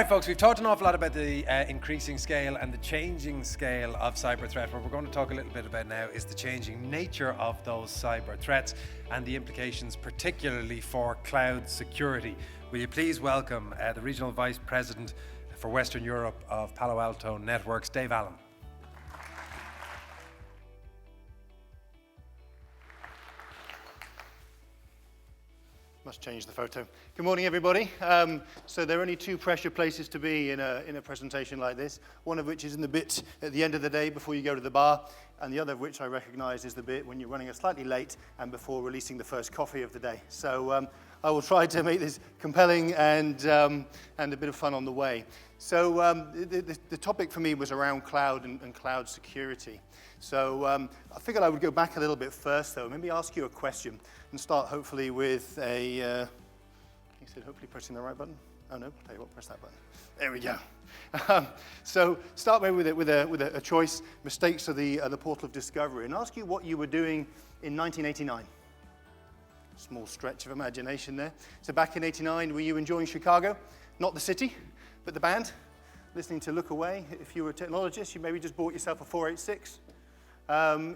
right, folks, we've talked an awful lot about the increasing scale and the changing scale of cyber threat. What we're going to talk a little bit about now is the changing nature of those cyber threats and the implications particularly for cloud security. Will you please welcome the Regional Vice President for Western Europe of Palo Alto Networks, Dave Allen. Must change the photo. Good morning, everybody. So there are only two pressure places to be in a presentation like this, one of which is in the bit at the end of the day before you go to the bar, and the other of which I recognize is the bit when you're running a slightly late and before releasing the first coffee of the day. So I will try to make this compelling and a bit of fun on the way. So the topic for me was around cloud and cloud security. So I figured I would go back a little bit first, though, maybe ask you a question and start hopefully with a, he said hopefully pressing the right button? Oh no, I'll tell you what, press that button. There we go. So start maybe with a choice, mistakes of the portal of discovery, and ask you what you were doing in 1989. Small stretch of imagination there. So back in '89, were you enjoying Chicago? Not the city, but the band? Listening to Look Away? If you were a technologist, you maybe just bought yourself a 486.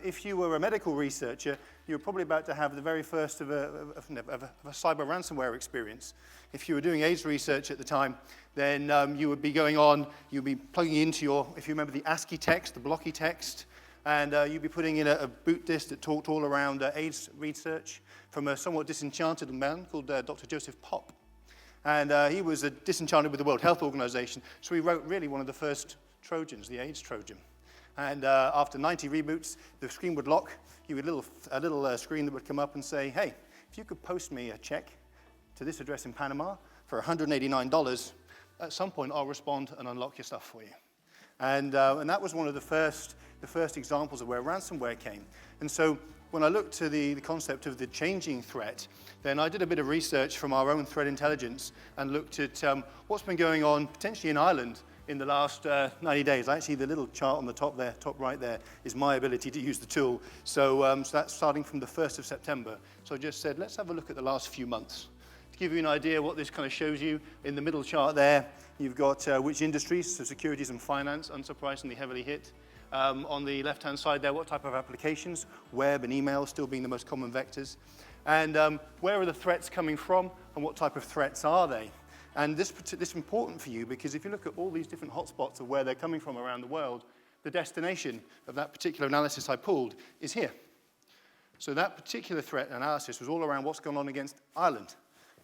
If you were a medical researcher, you were probably about to have the very first of a cyber ransomware experience. If you were doing AIDS research at the time, then you would be going on, you'd be plugging into your, if you remember the ASCII text, the blocky text, and you'd be putting in a boot disk that talked all around AIDS research from a somewhat disenchanted man called Dr. Joseph Popp. And he was disenchanted with the World Health Organization, so he wrote really one of the first Trojans, the AIDS Trojan. And after 90 reboots, the screen would lock. You would a little screen that would come up and say, hey, if you could post me a check to this address in Panama for $189, at some point I'll respond and unlock your stuff for you. And that was one of the first examples of where ransomware came. And so when I looked to the concept of the changing threat, then I did a bit of research from our own threat intelligence and looked at what's been going on potentially in Ireland in the last 90 days. Actually, the little chart on the top there, top right there, is my ability to use the tool. So, so that's starting from the 1st of September. So I just said, let's have a look at the last few months. To give you an idea what this kind of shows you, in the middle chart there, you've got which industries, so securities and finance, unsurprisingly heavily hit. On the left-hand side there, what type of applications, web and email still being the most common vectors. And where are the threats coming from, and what type of threats are they? And this is important for you because if you look at all these different hotspots of where they're coming from around the world, the destination of that particular analysis I pulled is here. So that particular threat analysis was all around what's gone on against Ireland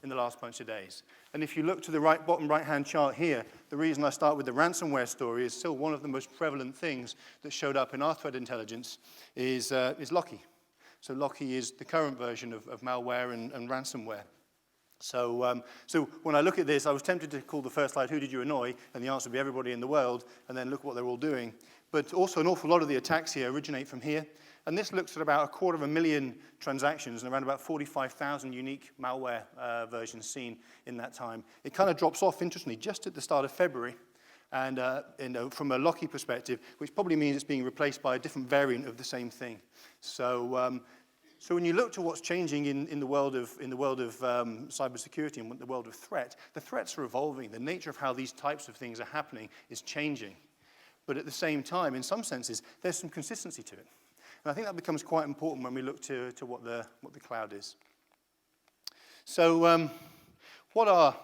in the last bunch of days. And if you look to the bottom right-hand chart here, the reason I start with the ransomware story is still one of the most prevalent things that showed up in our threat intelligence is Locky. So Locky is the current version of malware and ransomware. So when I look at this, I was tempted to call the first slide, who did you annoy? And the answer would be everybody in the world, and then look what they're all doing. But also an awful lot of the attacks here originate from here. And this looks at about 250,000 transactions and around about 45,000 unique malware versions seen in that time. It kind of drops off, interestingly, just at the start of February. And from a Locky perspective, which probably means it's being replaced by a different variant of the same thing. So when you look to what's changing in the world of cybersecurity and the world of threat, the threats are evolving. The nature of how these types of things are happening is changing. But at the same time, in some senses, there's some consistency to it. And I think that becomes quite important when we look to what the cloud is. So what are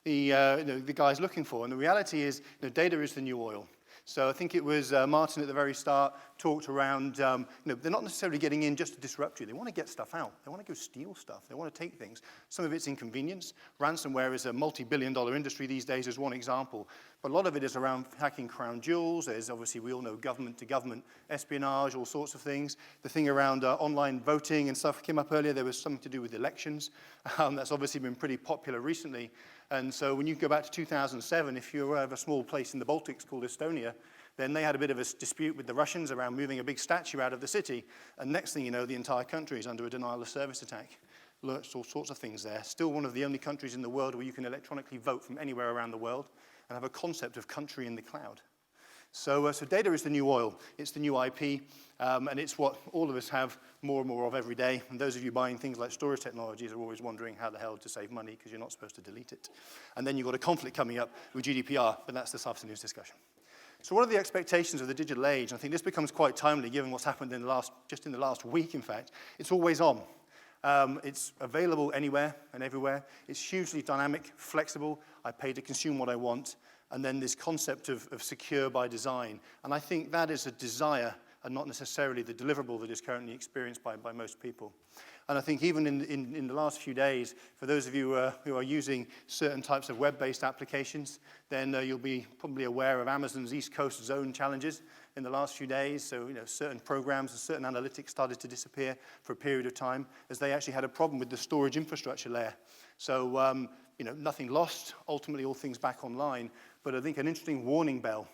the guys looking for? And the reality is, data is the new oil. So I think it was Martin at the very start talked around, they're not necessarily getting in just to disrupt you. They want to get stuff out. They want to go steal stuff. They want to take things. Some of it's inconvenience. Ransomware is a multi-billion-dollar industry these days as one example. But a lot of it is around hacking crown jewels. There's obviously, we all know, government-to-government espionage, all sorts of things. The thing around online voting and stuff came up earlier. There was something to do with elections. That's obviously been pretty popular recently. And so when you go back to 2007, if you have a small place in the Baltics called Estonia, then they had a bit of a dispute with the Russians around moving a big statue out of the city. And next thing you know, the entire country is under a denial of service attack. All sorts of things there. Still one of the only countries in the world where you can electronically vote from anywhere around the world and have a concept of country in the cloud. So data is the new oil. It's the new IP, and it's what all of us have more and more of every day. And those of you buying things like storage technologies are always wondering how the hell to save money because you're not supposed to delete it. And then you've got a conflict coming up with GDPR, but that's this afternoon's discussion. So what are the expectations of the digital age? I think this becomes quite timely given what's happened just in the last week, in fact. It's always on. It's available anywhere and everywhere. It's hugely dynamic, flexible. I pay to consume what I want. And then this concept of secure by design. And I think that is a desire and not necessarily the deliverable that is currently experienced by most people. And I think even in the last few days, for those of you who are using certain types of web-based applications, then you'll be probably aware of Amazon's East Coast zone challenges in the last few days. So certain programs and certain analytics started to disappear for a period of time as they actually had a problem with the storage infrastructure layer. So nothing lost, ultimately all things back online, but I think an interesting warning bell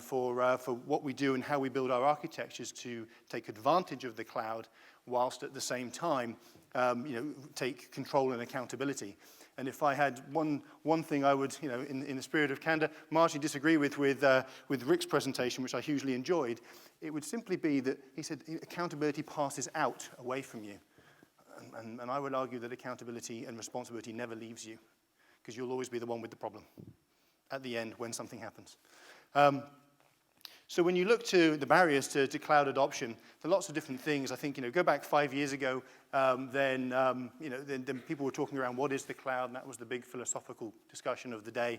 for what we do and how we build our architectures to take advantage of the cloud whilst at the same time take control and accountability. And if I had one thing I would, in the spirit of candor, marginally disagree with Rick's presentation, which I hugely enjoyed, it would simply be that he said accountability passes out away from you. And I would argue that accountability and responsibility never leaves you because you'll always be the one with the problem at the end when something happens. So when you look to the barriers to cloud adoption, there are lots of different things. I think, go back 5 years ago, then people were talking around what is the cloud, and that was the big philosophical discussion of the day.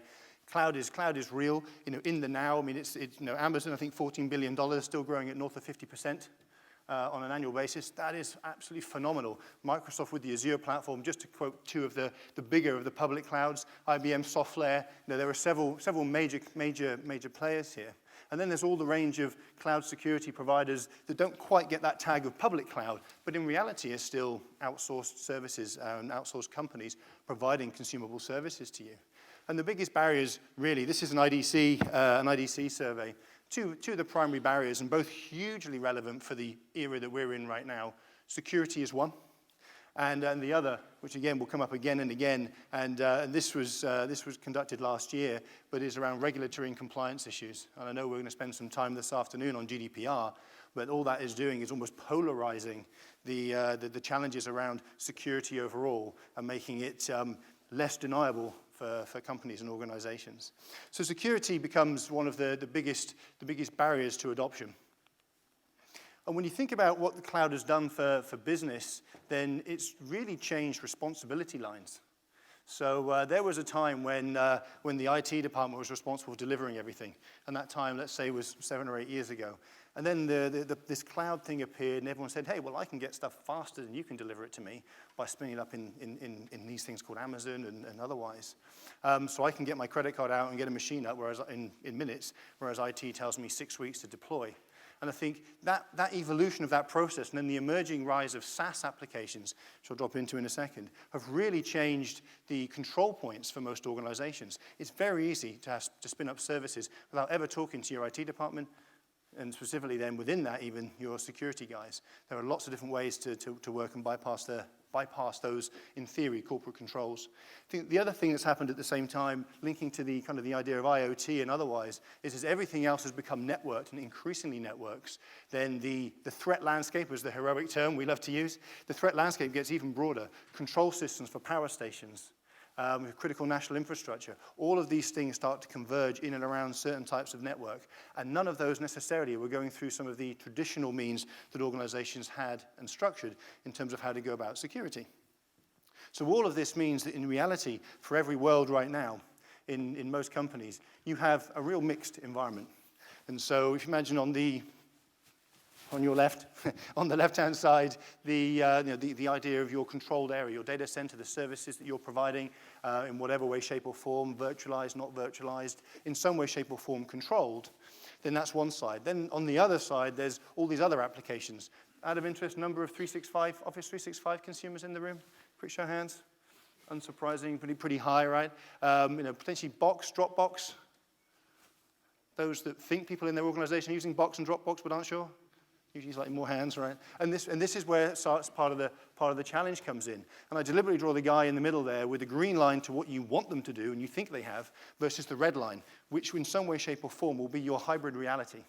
Cloud is real, in the now. I mean, it's Amazon, I think $14 billion, still growing at north of 50%. On an annual basis. That is absolutely phenomenal. Microsoft with the Azure platform, just to quote two of the bigger of the public clouds, IBM SoftLayer, there are several major players here. And then there's all the range of cloud security providers that don't quite get that tag of public cloud, but in reality are still outsourced services and outsourced companies providing consumable services to you. And the biggest barriers, really, this is an IDC survey. Two of the primary barriers, and both hugely relevant for the era that we're in right now. Security is one, and the other, which again will come up again and again, and this was conducted last year, but is around regulatory and compliance issues. And I know we're going to spend some time this afternoon on GDPR, but all that is doing is almost polarizing the challenges around security overall and making it less deniable for companies and organizations. So security becomes one of the biggest barriers to adoption. And when you think about what the cloud has done for business, then it's really changed responsibility lines. So there was a time when the IT department was responsible for delivering everything. And that time, let's say, was 7 or 8 years ago. And then this cloud thing appeared, and everyone said, hey, well, I can get stuff faster than you can deliver it to me by spinning it up in these things called Amazon and otherwise. So I can get my credit card out and get a machine up in minutes, whereas IT tells me 6 weeks to deploy. And I think that evolution of that process and then the emerging rise of SaaS applications, which I'll drop into in a second, have really changed the control points for most organizations. It's very easy to spin up services without ever talking to your IT department, and specifically then within that even your security guys. There are lots of different ways to work and bypass those, in theory, corporate controls. I think the other thing that's happened at the same time, linking to the kind of the idea of IoT and otherwise, is as everything else has become networked and increasingly networks, then the threat landscape is the heroic term we love to use. The threat landscape gets even broader. Control systems for power stations, critical national infrastructure. All of these things start to converge in and around certain types of network, and none of those necessarily were going through some of the traditional means that organizations had and structured in terms of how to go about security. So all of this means that in reality, for every world right now, in most companies, you have a real mixed environment. And so if you imagine on your left, on the left-hand side, the idea of your controlled area, your data center, the services that you're providing in whatever way, shape, or form, virtualized, not virtualized, in some way, shape, or form controlled, then that's one side. Then on the other side, there's all these other applications. Out of interest, number of Office 365 consumers in the room? Quick show of hands. Unsurprising, pretty high, right? Potentially Box, Dropbox. Those that think people in their organization are using Box and Dropbox but aren't sure? Usually slightly more hands, right? And this is where starts part of the challenge comes in. And I deliberately draw the guy in the middle there with the green line to what you want them to do and you think they have, versus the red line, which in some way, shape, or form will be your hybrid reality.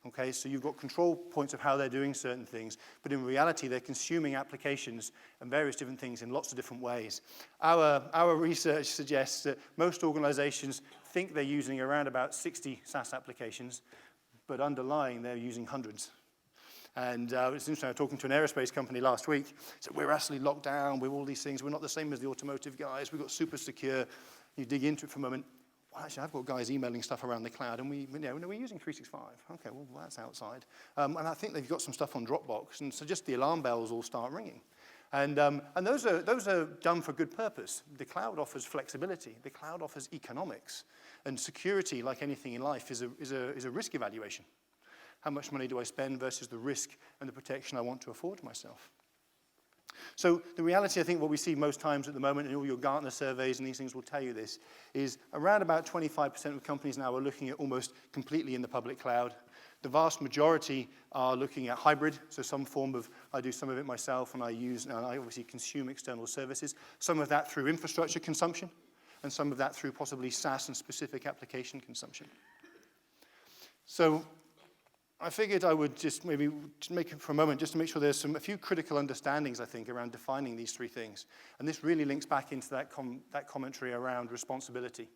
Okay, so you've got control points of how they're doing certain things, but in reality, they're consuming applications and various different things in lots of different ways. Our research suggests that most organizations think they're using around about 60 SaaS applications, but underlying, they're using hundreds. And it's interesting, I was talking to an aerospace company last week. So we're actually locked down with all these things. We're not the same as the automotive guys. We've got super secure. You dig into it for a moment. Well, actually, I've got guys emailing stuff around the cloud, and we're using 365. Okay, well, that's outside. And I think they've got some stuff on Dropbox, and so just the alarm bells all start ringing. And those are done for good purpose. The cloud offers flexibility. The cloud offers economics. And security, like anything in life, is a risk evaluation. How much money do I spend versus the risk and the protection I want to afford myself? So the reality, I think, what we see most times at the moment, and all your Gartner surveys and these things will tell you this, is around about 25% of companies now are looking at almost completely in the public cloud. The vast majority are looking at hybrid, so some form of, I do some of it myself, and I obviously consume external services. Some of that through infrastructure consumption, and some of that through possibly SaaS and specific application consumption. So I figured I would just maybe make it for a moment just to make sure there's a few critical understandings, I think, around defining these three things. And this really links back into that commentary around responsibility.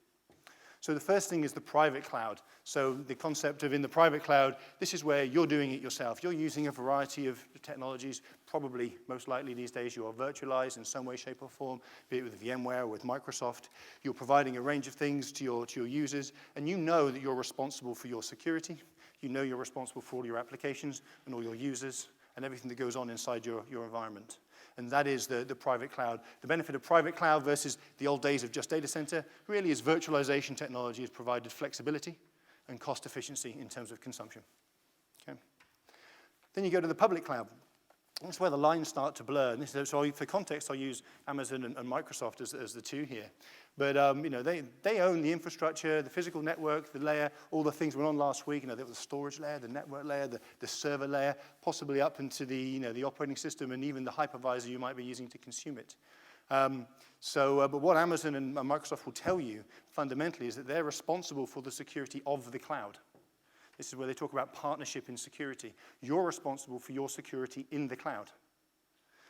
So the first thing is the private cloud. So the concept of in the private cloud, this is where you're doing it yourself. You're using a variety of technologies. Probably, most likely these days, you are virtualized in some way, shape, or form, be it with VMware or with Microsoft. You're providing a range of things to your users, and you know that you're responsible for your security. You know you're responsible for all your applications and all your users and everything that goes on inside your environment. And that is the private cloud. The benefit of private cloud versus the old days of just data center really is virtualization technology has provided flexibility and cost efficiency in terms of consumption. Okay. Then you go to the public cloud. That's where the lines start to blur. And so for context, I'll use Amazon and Microsoft as the two here. But they own the infrastructure, the physical network, the layer, all the things went on last week. There was the storage layer, the network layer, the server layer, possibly up into the operating system and even the hypervisor you might be using to consume it. But what Amazon and Microsoft will tell you fundamentally is that they're responsible for the security of the cloud. This is where they talk about partnership in security. You're responsible for your security in the cloud.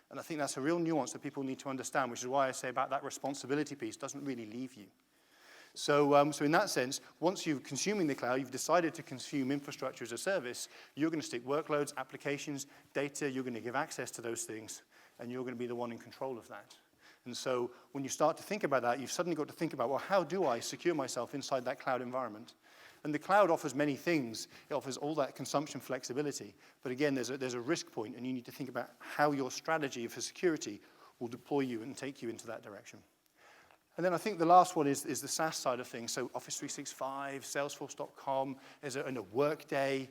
And I think that's a real nuance that people need to understand, which is why I say about that responsibility piece doesn't really leave you. So in that sense, once you're consuming the cloud, you've decided to consume infrastructure as a service, you're going to stick workloads, applications, data, you're going to give access to those things, and you're going to be the one in control of that. And so when you start to think about that, you've suddenly got to think about, well, how do I secure myself inside that cloud environment? And the cloud offers many things. It offers all that consumption flexibility. But again, there's a risk point, and you need to think about how your strategy for security will deploy you and take you into that direction. And then I think the last one is the SaaS side of things. So Office 365, Salesforce.com, and a Workday,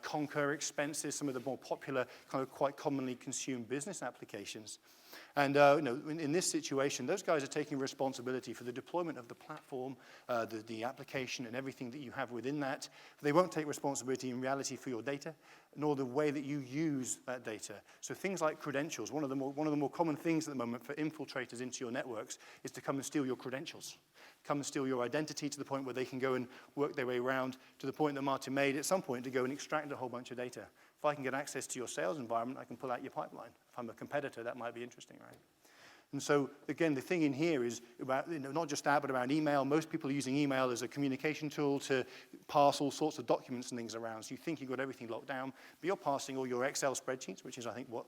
Concur Expenses, some of the more popular, kind of quite commonly consumed business applications. And in this situation, those guys are taking responsibility for the deployment of the platform, the application, and everything that you have within that. They won't take responsibility in reality for your data, nor the way that you use that data. So things like credentials, one of the more common things at the moment for infiltrators into your networks is to come and steal your credentials, come and steal your identity to the point where they can go and work their way around to the point that Martin made at some point to go and extract a whole bunch of data. If I can get access to your sales environment, I can pull out your pipeline. If I'm a competitor, that might be interesting, right? And so, again, the thing in here is about, not just that, but about email. Most people are using email as a communication tool to pass all sorts of documents and things around. So you think you've got everything locked down, but you're passing all your Excel spreadsheets, which is, I think, what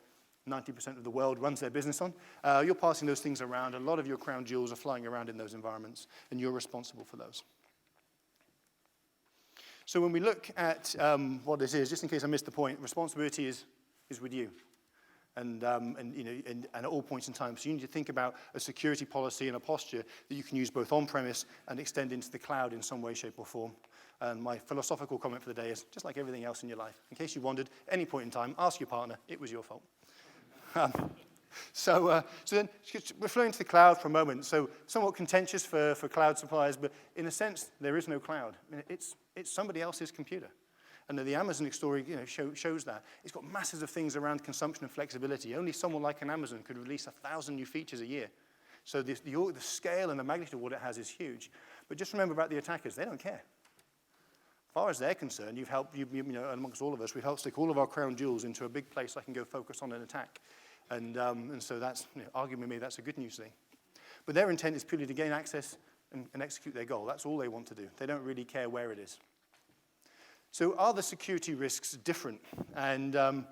90% of the world runs their business on. You're passing those things around. A lot of your crown jewels are flying around in those environments, and you're responsible for those. So when we look at what this is, just in case I missed the point, responsibility is with you. And at all points in time. So you need to think about a security policy and a posture that you can use both on-premise and extend into the cloud in some way, shape, or form. And my philosophical comment for the day is, just like everything else in your life, in case you wondered, any point in time, ask your partner, it was your fault. So then we're flowing to the cloud for a moment. So somewhat contentious for cloud suppliers, but in a sense, there is no cloud. I mean, it's somebody else's computer. And the Amazon story shows that. It's got masses of things around consumption and flexibility. Only someone like an Amazon could release 1,000 new features a year. So the scale and the magnitude of what it has is huge. But just remember about the attackers, they don't care. As far as they're concerned, you've helped, amongst all of us, we've helped stick all of our crown jewels into a big place I can go focus on an attack. And so that's, arguing with me, that's a good news thing. But their intent is purely to gain access and execute their goal. That's all they want to do. They don't really care where it is. So are the security risks different? And kind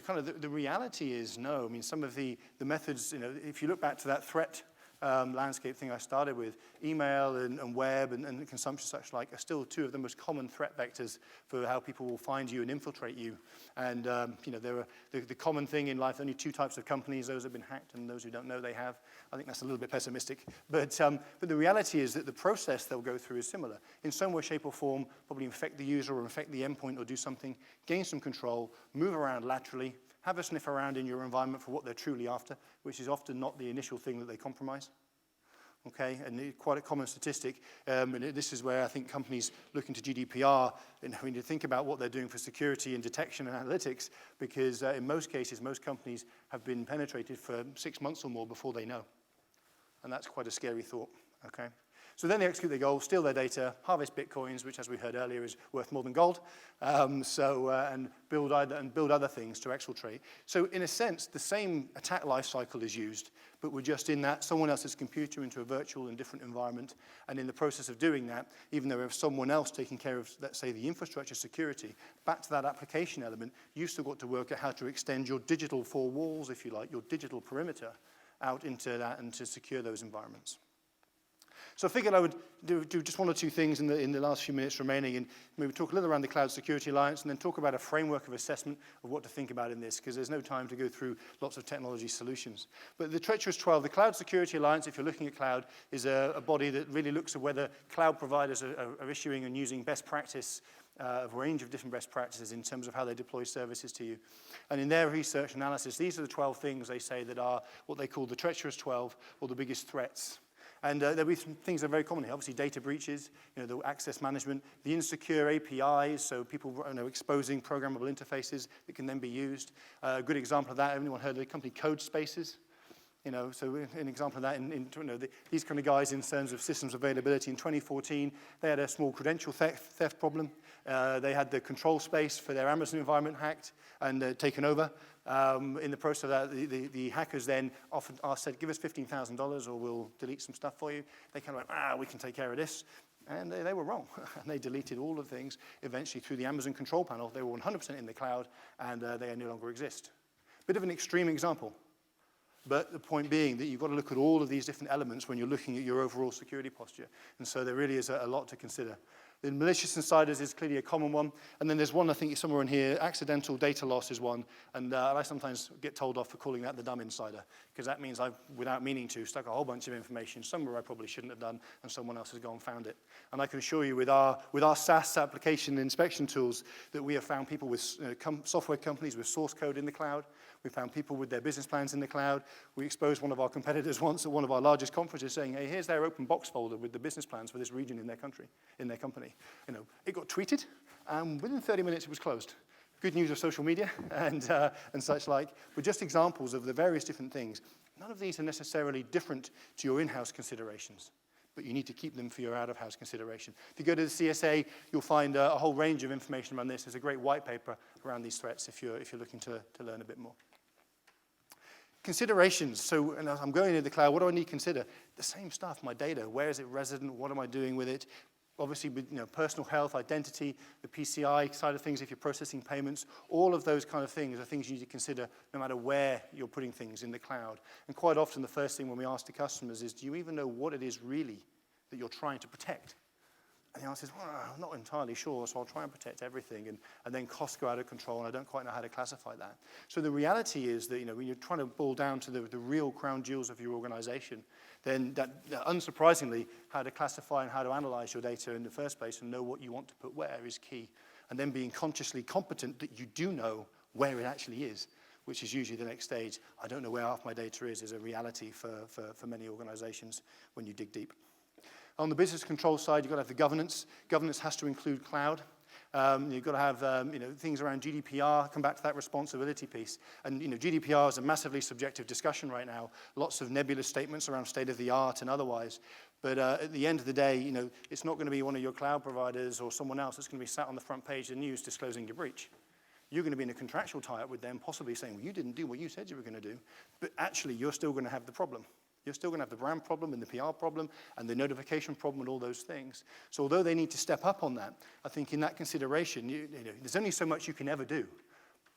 of the reality is no. I mean, some of the methods, if you look back to that threat landscape thing I started with, email and web and consumption such like are still two of the most common threat vectors for how people will find you and infiltrate you. And there are the common thing in life, only two types of companies, those have been hacked and those who don't know they have. I think that's a little bit pessimistic. But the reality is that the process they'll go through is similar. In some way, shape or form, probably infect the user or infect the endpoint or do something, gain some control, move around laterally, have a sniff around in your environment for what they're truly after, which is often not the initial thing that they compromise. Okay, and quite a common statistic, and this is where I think companies looking to GDPR, we need to think about what they're doing for security and detection and analytics, because in most cases, most companies have been penetrated for 6 months or more before they know. And that's quite a scary thought, okay? So then they execute their goal, steal their data, harvest bitcoins, which, as we heard earlier, is worth more than gold, and build other things to exfiltrate. So in a sense, the same attack lifecycle is used, but we're just in that someone else's computer into a virtual and different environment. And in the process of doing that, even though we have someone else taking care of, let's say, the infrastructure security, back to that application element, you've still got to work out how to extend your digital four walls, if you like, your digital perimeter out into that and to secure those environments. So I figured I would do just one or two things in the last few minutes remaining, and maybe talk a little around the Cloud Security Alliance, and then talk about a framework of assessment of what to think about in this, because there's no time to go through lots of technology solutions. But the Treacherous 12, the Cloud Security Alliance, if you're looking at cloud, is a body that really looks at whether cloud providers are issuing and using best practice, a range of different best practices in terms of how they deploy services to you. And in their research analysis, these are the 12 things they say that are what they call the Treacherous 12, or the biggest threats. And there'll be some things that are very common here. Obviously, data breaches, the access management, the insecure APIs, so people exposing programmable interfaces that can then be used. A good example of that, anyone heard of the company Code Spaces? So an example of that, these kind of guys in terms of systems availability in 2014, they had a small credential theft problem. They had the control space for their Amazon environment hacked and taken over. In the process of that, the hackers then often said, give us $15,000 or we'll delete some stuff for you. They kind of went, we can take care of this. And they were wrong. And they deleted all the things eventually through the Amazon control panel. They were 100% in the cloud, and they no longer exist. Bit of an extreme example. But the point being that you've got to look at all of these different elements when you're looking at your overall security posture. And so there really is a lot to consider. The malicious insiders is clearly a common one. And then there's one, I think, somewhere in here, accidental data loss is one. And I sometimes get told off for calling that the dumb insider, because that means I've, without meaning to, stuck a whole bunch of information somewhere I probably shouldn't have done, and someone else has gone and found it. And I can assure you with our SaaS application inspection tools that we have found people with software companies with source code in the cloud. We found people with their business plans in the cloud. We exposed one of our competitors once at one of our largest conferences saying, hey, here's their open box folder with the business plans for this region in their country, in their company. It got tweeted, and within 30 minutes it was closed. Good news of social media and such like, but just examples of the various different things. None of these are necessarily different to your in-house considerations, but you need to keep them for your out-of-house consideration. If you go to the CSA, you'll find a whole range of information around this. There's a great white paper around these threats if you're looking to learn a bit more. Considerations. So and as I'm going into the cloud, what do I need to consider? The same stuff, my data. Where is it resident? What am I doing with it? Obviously, with personal health, identity, the PCI side of things, if you're processing payments, all of those kind of things are things you need to consider no matter where you're putting things in the cloud. And quite often, the first thing when we ask the customers is, do you even know what it is really that you're trying to protect? And the answer is, well, I'm not entirely sure, so I'll try and protect everything. And then costs go out of control, and I don't quite know how to classify that. So the reality is that when you're trying to boil down to the real crown jewels of your organization, then that unsurprisingly, how to classify and how to analyze your data in the first place and know what you want to put where is key. And then being consciously competent that you do know where it actually is, which is usually the next stage. I don't know where half my data is a reality for many organizations when you dig deep. On the business control side, you've got to have the governance. Governance has to include cloud. You've got to have things around GDPR, come back to that responsibility piece. And GDPR is a massively subjective discussion right now. Lots of nebulous statements around state of the art and otherwise. But at the end of the day, it's not going to be one of your cloud providers or someone else that's going to be sat on the front page of the news disclosing your breach. You're going to be in a contractual tie-up with them, possibly saying, well, you didn't do what you said you were going to do. But actually, you're still going to have the problem. You're still going to have the brand problem and the PR problem and the notification problem and all those things. So although they need to step up on that, I think in that consideration, there's only so much you can ever do.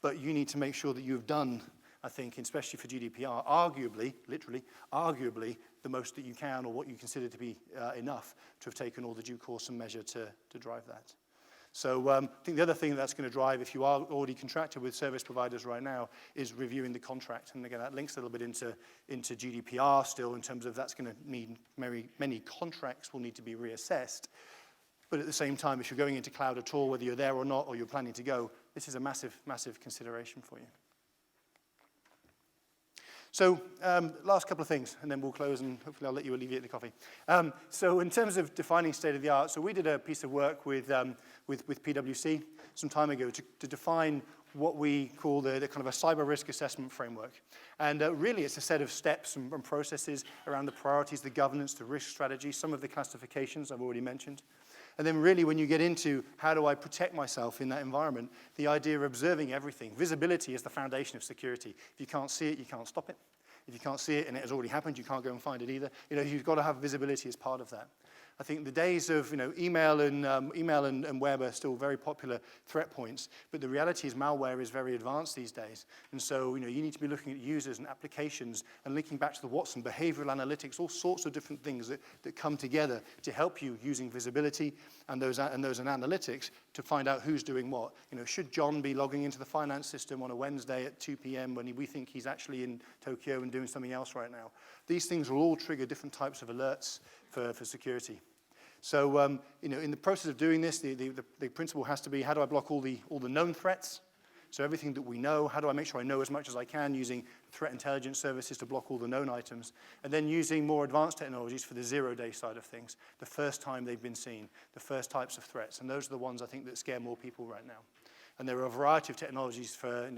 But you need to make sure that you've done, I think, especially for GDPR, arguably, literally, arguably, the most that you can or what you consider to be enough to have taken all the due course and measure to drive that. So I think the other thing that's going to drive, if you are already contracted with service providers right now, is reviewing the contract. And again, that links a little bit into GDPR still in terms of that's going to mean many contracts will need to be reassessed. But at the same time, if you're going into cloud at all, whether you're there or not, or you're planning to go, this is a massive, massive consideration for you. So last couple of things, and then we'll close, and hopefully I'll let you alleviate the coffee. So in terms of defining state of the art, so we did a piece of work with PwC some time ago to define what we call the kind of a cyber risk assessment framework. And really it's a set of steps and processes around the priorities, the governance, the risk strategy, some of the classifications I've already mentioned. And then really when you get into how do I protect myself in that environment, the idea of observing everything. Visibility is the foundation of security. If you can't see it, you can't stop it. If you can't see it and it has already happened, you can't go and find it either. You've got to have visibility as part of that. I think the days of email and web are still very popular threat points, but the reality is malware is very advanced these days. And so you need to be looking at users and applications and linking back to the Watson, behavioral analytics, all sorts of different things that come together to help you using visibility and those analytics to find out who's doing what. Should John be logging into the finance system on a Wednesday at 2 p.m. when we think he's actually in Tokyo and doing something else right now? These things will all trigger different types of alerts for security. So, in the process of doing this, the principle has to be, how do I block all the known threats? So everything that we know, how do I make sure I know as much as I can using threat intelligence services to block all the known items? And then using more advanced technologies for the zero-day side of things, the first time they've been seen, the first types of threats. And those are the ones I think that scare more people right now. And there are a variety of technologies for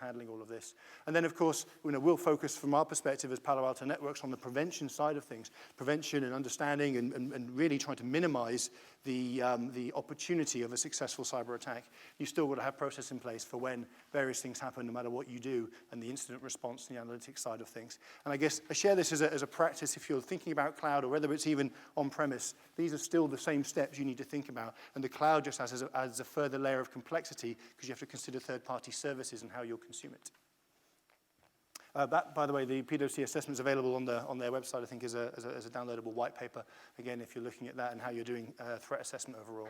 handling all of this. And then, of course, we'll focus from our perspective as Palo Alto Networks on the prevention side of things, prevention and understanding and really trying to minimize the opportunity of a successful cyber attack. You've still got to have process in place for when various things happen, no matter what you do, and the incident response and the analytics side of things. And I guess I share this as a practice if you're thinking about cloud or whether it's even on-premise. These are still the same steps you need to think about. And the cloud just adds a further layer of complexity because you have to consider third-party services and how you'll consume it. That, by the way, the PwC assessment is available on their website, I think, as a downloadable white paper, again, if you're looking at that and how you're doing threat assessment overall.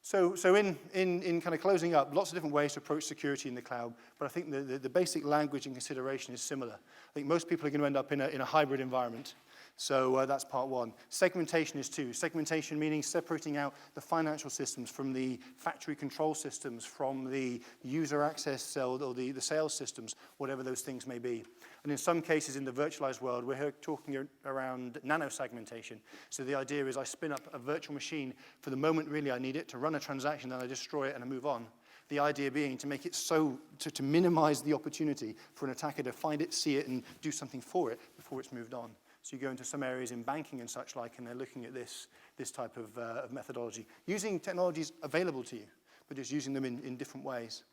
So in kind of closing up, lots of different ways to approach security in the cloud, but I think the basic language and consideration is similar. I think most people are going to end up in a hybrid environment. So that's part one. Segmentation is two. Segmentation meaning separating out the financial systems from the factory control systems, from the user access cell or the sales systems, whatever those things may be. And in some cases in the virtualized world, we're talking around nano-segmentation. So the idea is I spin up a virtual machine for the moment really I need it to run a transaction, then I destroy it and I move on. The idea being to make it so, to minimize the opportunity for an attacker to find it, see it, and do something for it before it's moved on. So you go into some areas in banking and such like, and they're looking at this type of methodology, using technologies available to you, but just using them in different ways.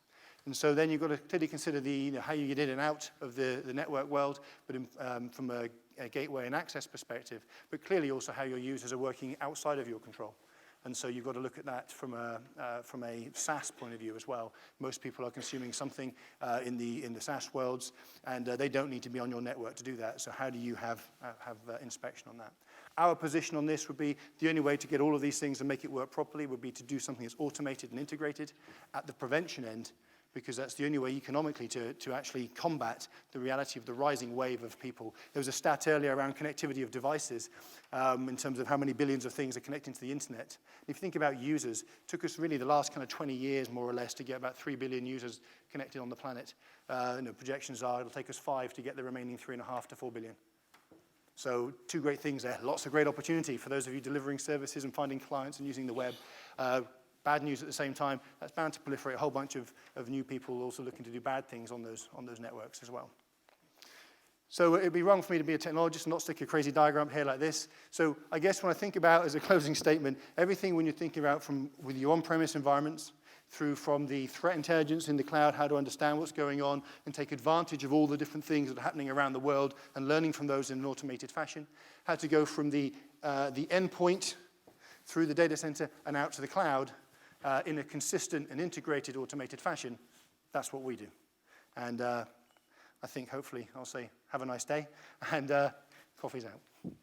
And so then you've got to clearly consider how you get in and out of the network world, but from a gateway and access perspective, but clearly also how your users are working outside of your control. And so you've got to look at that from a SaaS point of view as well. Most people are consuming something in the SaaS worlds, and they don't need to be on your network to do that. So how do you have inspection on that? Our position on this would be the only way to get all of these things and make it work properly would be to do something that's automated and integrated at the prevention end, because that's the only way economically to actually combat the reality of the rising wave of people. There was a stat earlier around connectivity of devices in terms of how many billions of things are connecting to the internet. And if you think about users, it took us really the last kind of 20 years, more or less, to get about 3 billion users connected on the planet. Projections are it'll take us 5 to get the remaining 3.5 to 4 billion. So two great things there. Lots of great opportunity for those of you delivering services and finding clients and using the web. bad news at the same time, that's bound to proliferate a whole bunch of new people also looking to do bad things on those networks as well. So it'd be wrong for me to be a technologist and not stick a crazy diagram here like this. So I guess when I think about, as a closing statement, everything when you're thinking about with your on-premise environments, through from the threat intelligence in the cloud, how to understand what's going on and take advantage of all the different things that are happening around the world and learning from those in an automated fashion. How to go from the endpoint through the data center and out to the cloud in a consistent and integrated automated fashion. That's what we do. And I think hopefully I'll say have a nice day and coffee's out.